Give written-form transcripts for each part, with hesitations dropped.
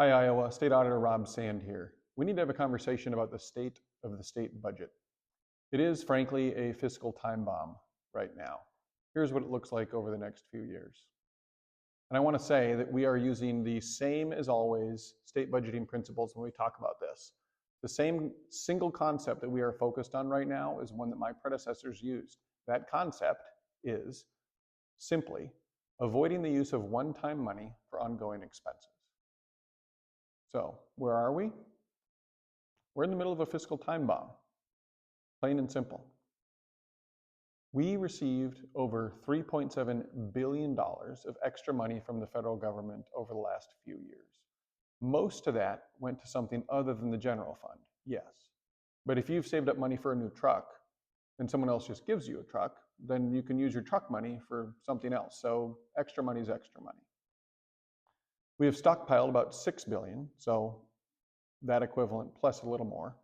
Hi, Iowa. State Auditor Rob Sand here. We need to have a conversation about the state of the state budget. It is, frankly, a fiscal time bomb right now. Here's what it looks like over the next few years. And I want to say that we are using the same as always state budgeting principles when we talk about this. The same single concept that we are focused on right now is one that my predecessors used. That concept is simply avoiding the use of one-time money for ongoing expenses. So where are we? We're in the middle of a fiscal time bomb, plain and simple. We received over $3.7 billion of extra money from the federal government over the last few years. Most of that went to something other than the general fund, yes. But if you've saved up money for a new truck and someone else just gives you a truck, then you can use your truck money for something else. So extra money is extra money. We have stockpiled about $6 billion, so that equivalent plus a little more,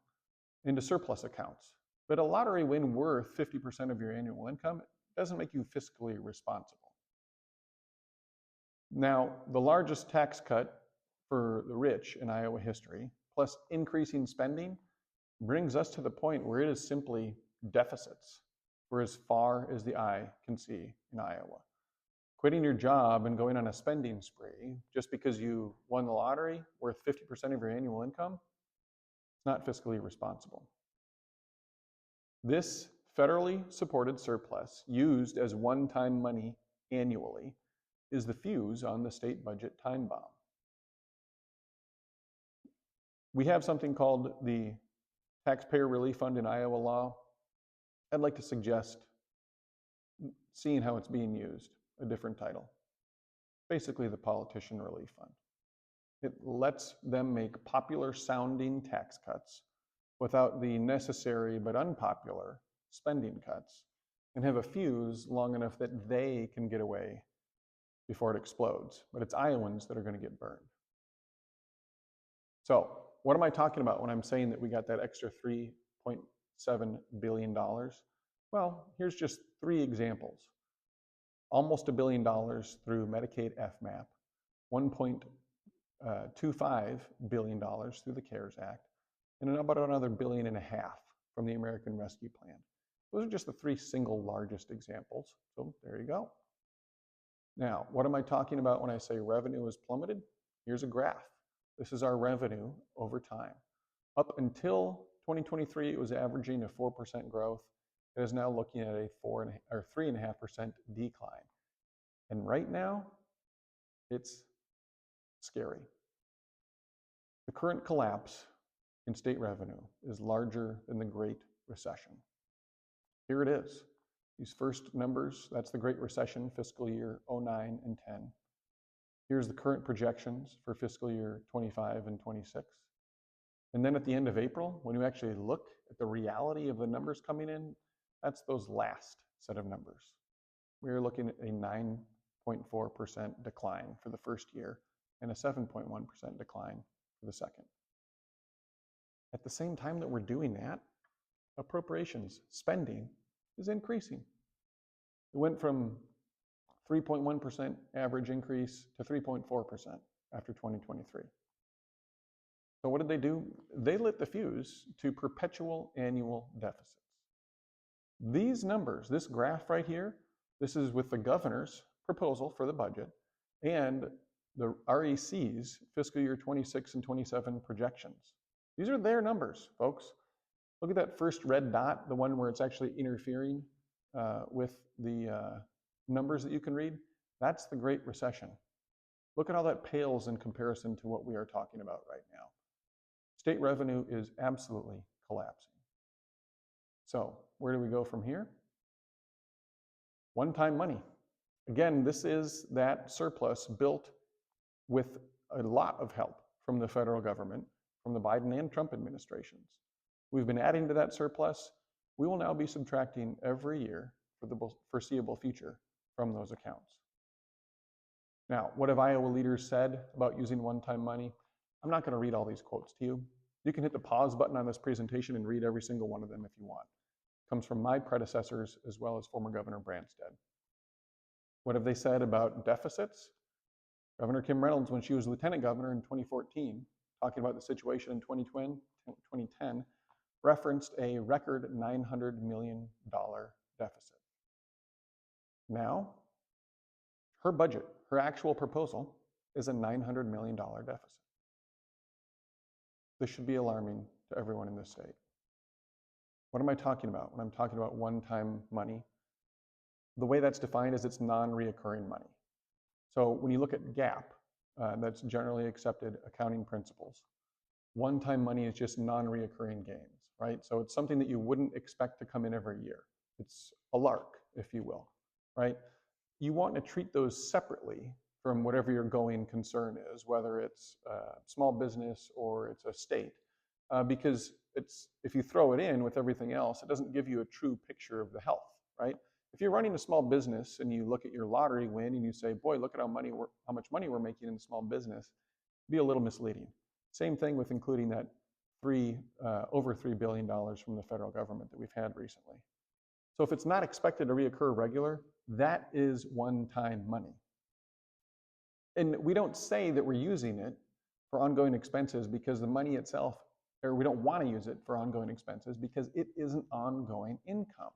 into surplus accounts. But a lottery win worth 50% of your annual income doesn't make you fiscally responsible. Now, the largest tax cut for the rich in Iowa history, plus increasing spending, brings us to the point where it is simply deficits for as far as the eye can see in Iowa. Quitting your job and going on a spending spree just because you won the lottery worth 50% of your annual income, it's not fiscally responsible. This federally supported surplus used as one-time money annually is the fuse on the state budget time bomb. We have something called the Taxpayer Relief Fund in Iowa law. I'd like to suggest seeing how it's being used. A different title. Basically the Politician Relief Fund. It lets them make popular sounding tax cuts without the necessary but unpopular spending cuts and have a fuse long enough that they can get away before it explodes. But it's Iowans that are going to get burned. So what am I talking about when I'm saying that we got that extra $3.7 billion? Well, here's just 3 examples. Almost $1 billion through Medicaid FMAP, $1.25 billion through the CARES Act, and about another $1.5 billion from the American Rescue Plan. Those are just the 3 single largest examples. So there you go. Now, what am I talking about when I say revenue has plummeted? Here's a graph. This is our revenue over time. Up until 2023, it was averaging a 4% growth. It is now looking at a 3.5% decline. And right now, it's scary. The current collapse in state revenue is larger than the Great Recession. Here it is. These first numbers, that's the Great Recession, fiscal year 09 and 10. Here's the current projections for fiscal year 25 and 26. And then at the end of April, when you actually look at the reality of the numbers coming in, that's those last set of numbers. We're looking at a 9.4% decline for the first year and a 7.1% decline for the second. At the same time that we're doing that, appropriations spending is increasing. It went from 3.1% average increase to 3.4% after 2023. So what did they do? They lit the fuse to perpetual annual deficits. These numbers, this graph right here, this is with the governor's proposal for the budget and the REC's fiscal year 26 and 27 projections. These are their numbers, folks. Look at that first red dot, the one where it's actually interfering with the numbers that you can read. That's the Great Recession. Look at how that pales in comparison to what we are talking about right now. State revenue is absolutely collapsing. So where do we go from here? One-time money. Again, this is that surplus built with a lot of help from the federal government, from the Biden and Trump administrations. We've been adding to that surplus. We will now be subtracting every year for the foreseeable future from those accounts. Now, what have Iowa leaders said about using one-time money? I'm not going to read all these quotes to you. You can hit the pause button on this presentation and read every single one of them if you want. It comes from my predecessors as well as former Governor Branstad. What have they said about deficits? Governor Kim Reynolds, when she was lieutenant governor in 2014, talking about the situation in 2010, referenced a record $900 million deficit. Now, her budget, her actual proposal, is a $900 million deficit. This should be alarming to everyone in this state. What am I talking about when I'm talking about one-time money? The way that's defined is it's non-reoccurring money. So when you look at GAAP, that's generally accepted accounting principles. One-time money is just non-reoccurring gains, right? So it's something that you wouldn't expect to come in every year. It's a lark, if you will, right? You want to treat those separately from whatever your going concern is, whether it's small business or it's a state, because if you throw it in with everything else, it doesn't give you a true picture of the health, right? If you're running a small business and you look at your lottery win and you say, boy, look at how much money we're making in the small business, it'd be a little misleading. Same thing with including that over $3 billion from the federal government that we've had recently. So if it's not expected to reoccur regular, that is one-time money. And we don't say that we're using it for ongoing expenses because the money itself, or we don't want to use it for ongoing expenses because it isn't ongoing income.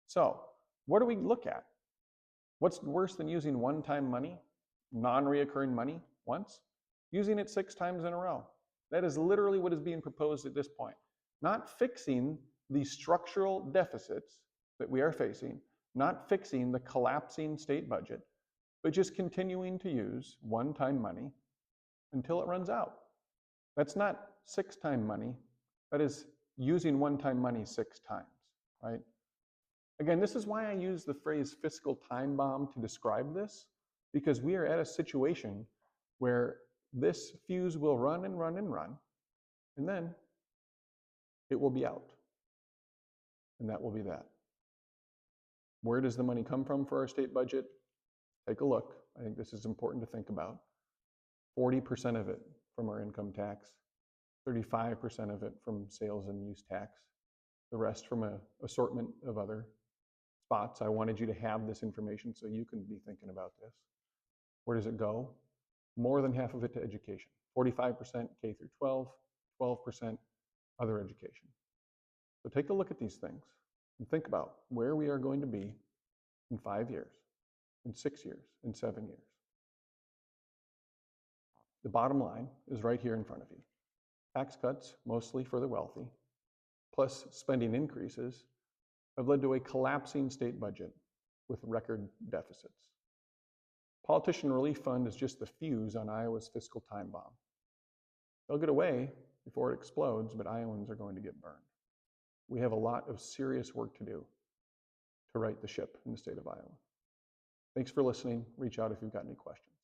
So what do we look at? What's worse than using one-time money, non-reoccurring money once? Using it 6 times in a row. That is literally what is being proposed at this point. Not fixing the structural deficits that we are facing, not fixing the collapsing state budget, but just continuing to use one-time money until it runs out. That's not 6-time money. That is using one-time money 6 times, right? Again, this is why I use the phrase fiscal time bomb to describe this, because we are at a situation where this fuse will run and run and run, and then it will be out. And that will be that. Where does the money come from for our state budget? Take a look. I think this is important to think about. 40% of it from our income tax, 35% of it from sales and use tax, the rest from an assortment of other spots. I wanted you to have this information so you can be thinking about this. Where does it go? More than half of it to education. 45% K through 12, 12% other education. So take a look at these things and think about where we are going to be in 5 years, in 6 years, in 7 years. The bottom line is right here in front of you. Tax cuts, mostly for the wealthy, plus spending increases, have led to a collapsing state budget with record deficits. Politician Relief Fund is just the fuse on Iowa's fiscal time bomb. They'll get away before it explodes, but Iowans are going to get burned. We have a lot of serious work to do to right the ship in the state of Iowa. Thanks for listening. Reach out if you've got any questions.